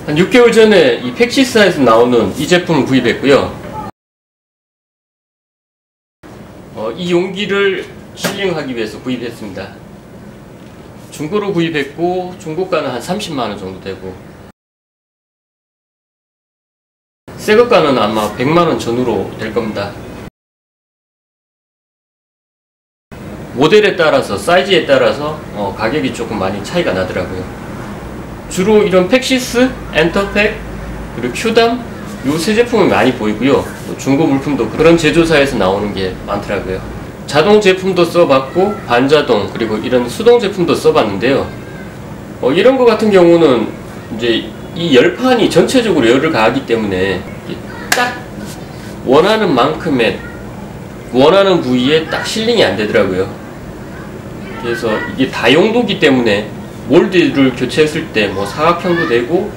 한 6개월 전에 이 팩시스사에서 나오는 이 제품을 구입했고요. 이 용기를 실링하기 위해서 구입했습니다. 중고로 구입했고 중고가는 한 30만원 정도 되고 새것가는 아마 100만원 전후로 될 겁니다. 모델에 따라서 사이즈에 따라서 가격이 조금 많이 차이가 나더라고요. 주로 이런 팩시스, 엔터팩, 그리고 큐담 요 세 제품이 많이 보이고요. 중고 물품도 그런 제조사에서 나오는 게 많더라고요. 자동 제품도 써봤고 반자동 그리고 이런 수동 제품도 써봤는데요. 이런 거 같은 경우는 이제 이 열판이 전체적으로 열을 가하기 때문에 딱 원하는 만큼의 원하는 부위에 딱 실링이 안 되더라고요. 그래서 이게 다용도기 때문에 몰드를 교체했을 때 뭐 사각형도 되고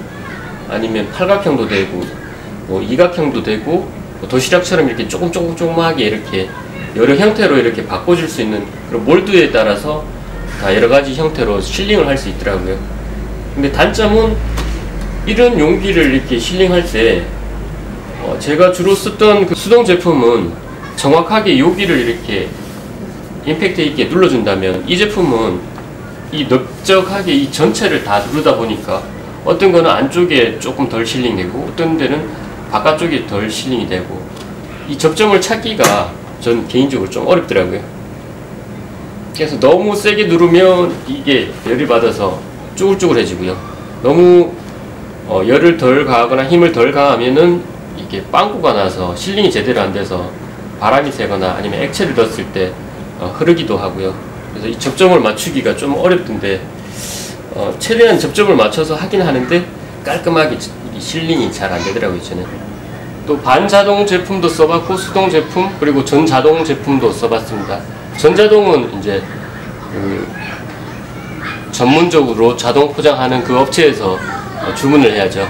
아니면 팔각형도 되고 뭐 이각형도 되고 뭐 도시락처럼 이렇게 조금하게 이렇게 여러 형태로 이렇게 바꿔줄 수 있는 그런 몰드에 따라서 다 여러가지 형태로 실링을 할 수 있더라고요. 근데 단점은 이런 용기를 이렇게 실링할 때 제가 주로 썼던 그 수동 제품은 정확하게 여기를 이렇게 임팩트 있게 눌러준다면 이 제품은 이 넓적하게 이 전체를 다 누르다 보니까 어떤 거는 안쪽에 조금 덜 실링되고 어떤 데는 바깥쪽에 덜 실링이 되고 이 접점을 찾기가 전 개인적으로 좀 어렵더라고요. 그래서 너무 세게 누르면 이게 열이 받아서 쭈글쭈글해지고요. 너무 열을 덜 가하거나 힘을 덜 가하면은 이게 빵꾸가 나서 실링이 제대로 안 돼서 바람이 새거나 아니면 액체를 넣었을 때 흐르기도 하고요. 그래서 이 접점을 맞추기가 좀 어렵던데 최대한 접점을 맞춰서 하긴 하는데 깔끔하게 실링이 잘 안 되더라고요. 저는 또 반자동 제품도 써봤고 수동 제품 그리고 전자동 제품도 써봤습니다. 전자동은 이제 전문적으로 자동 포장하는 그 업체에서 주문을 해야죠.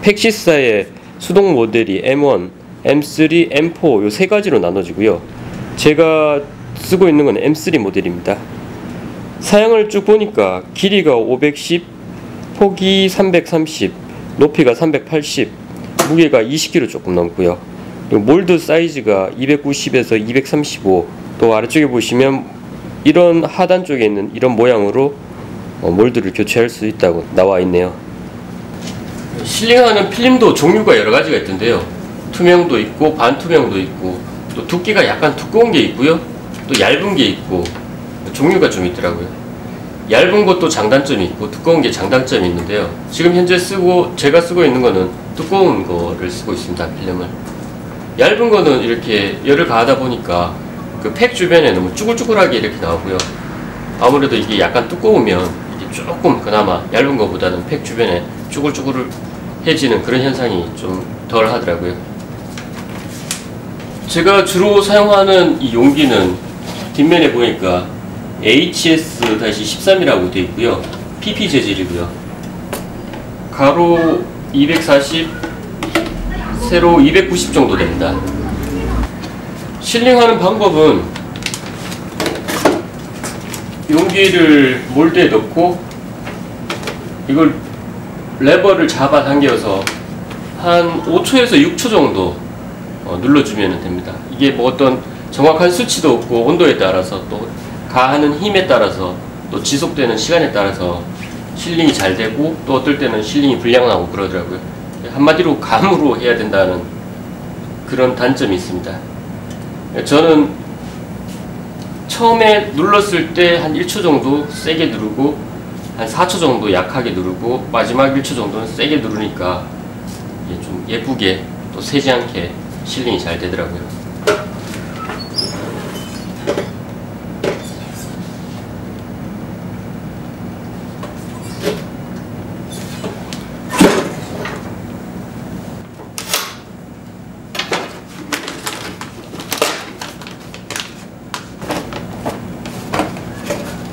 팩시스사의 수동 모델이 M1, M3, M4 요 세 가지로 나눠지고요. 제가 쓰고 있는 건 M3 모델입니다. 사양을 쭉 보니까 길이가 510, 폭이 330, 높이가 380, 무게가 20kg 조금 넘고요. 그리고 몰드 사이즈가 290에서 235, 또 아래쪽에 보시면 이런 하단 쪽에 있는 이런 모양으로 몰드를 교체할 수 있다고 나와 있네요. 실링하는 필름도 종류가 여러 가지가 있던데요. 투명도 있고 반투명도 있고 또 두께가 약간 두꺼운 게 있고요. 또 얇은 게 있고 종류가 좀 있더라고요. 얇은 것도 장단점이 있고 두꺼운 게 장단점이 있는데요. 지금 현재 제가 쓰고 있는 거는 두꺼운 거를 쓰고 있습니다. 필름을. 얇은 거는 이렇게 열을 가하다 보니까 그 팩 주변에 너무 쭈글쭈글하게 이렇게 나오고요. 아무래도 이게 약간 두꺼우면 이게 조금 그나마 얇은 거보다는 팩 주변에 쭈글쭈글해지는 그런 현상이 좀 덜 하더라고요. 제가 주로 사용하는 이 용기는 뒷면에 보니까 HS-13이라고 되어 있고요. PP 재질이고요. 가로 240, 세로 290 정도 됩니다. 실링하는 방법은 용기를 몰드에 넣고 이걸 레버를 잡아 당겨서 한 5초에서 6초 정도 눌러주면 됩니다. 이게 뭐 어떤 정확한 수치도 없고 온도에 따라서 또 가하는 힘에 따라서 또 지속되는 시간에 따라서 실링이 잘 되고 또 어떨 때는 실링이 불량나고 그러더라고요. 한마디로 감으로 해야 된다는 그런 단점이 있습니다. 저는 처음에 눌렀을 때 한 1초 정도 세게 누르고 한 4초 정도 약하게 누르고 마지막 1초 정도는 세게 누르니까 이게 좀 예쁘게 또 새지 않게 실링이 잘 되더라고요.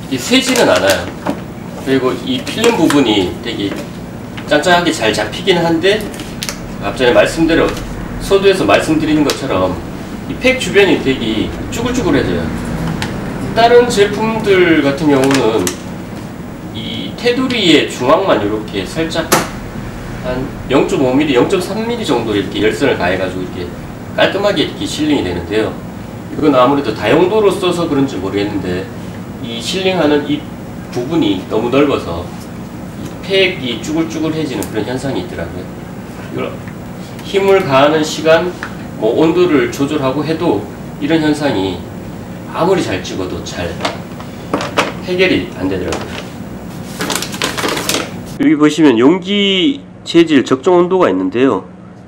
이게 새지는 않아요. 그리고 이 필름 부분이 되게 짱짱하게 잘 잡히긴 한데 앞전에 말씀대로 서두에서 말씀드리는 것처럼 이 팩 주변이 되게 쭈글쭈글해져요. 다른 제품들 같은 경우는 이 테두리의 중앙만 이렇게 살짝 한 0.5mm, 0.3mm 정도 이렇게 열선을 가해가지고 이렇게 깔끔하게 이렇게 실링이 되는데요. 이건 아무래도 다용도로 써서 그런지 모르겠는데 이 실링하는 이 부분이 너무 넓어서 이 팩이 쭈글쭈글해지는 그런 현상이 있더라고요. 이걸 힘을 가하는 시간, 뭐 온도를 조절하고 해도 이런 현상이 아무리 잘 찍어도 잘 해결이 안 되더라고요. 여기 보시면 용기 재질 적정 온도가 있는데요.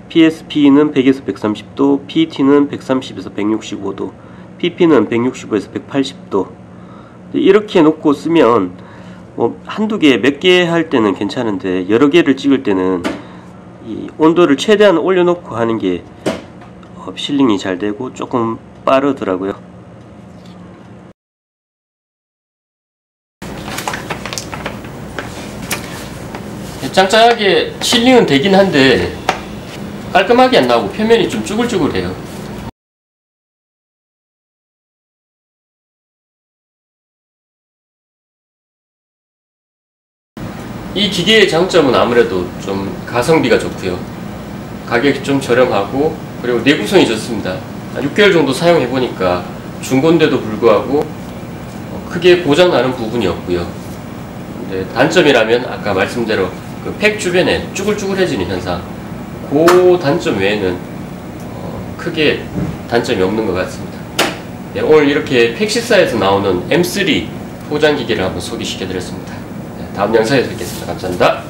PSP는 100에서 130도, PET는 130에서 165도, PP는 165에서 180도. 이렇게 놓고 쓰면 뭐 한두 개, 몇 개 할 때는 괜찮은데 여러 개를 찍을 때는 이 온도를 최대한 올려놓고 하는 게 실링이 잘 되고 조금 빠르더라고요. 짱짱하게 실링은 되긴 한데 깔끔하게 안 나오고 표면이 좀 쭈글쭈글해요. 이 기계의 장점은 아무래도 좀 가성비가 좋고요. 가격이 좀 저렴하고 그리고 내구성이 좋습니다. 한 6개월 정도 사용해보니까 중고인데도 불구하고 크게 고장나는 부분이 없고요. 근데 단점이라면 아까 말씀대로 그 팩 주변에 쭈글쭈글해지는 현상, 그 단점 외에는 크게 단점이 없는 것 같습니다. 네, 오늘 이렇게 팩시사에서 나오는 M3 포장기계를 한번 소개시켜드렸습니다. 네, 다음 영상에서 뵙겠습니다. 감사합니다.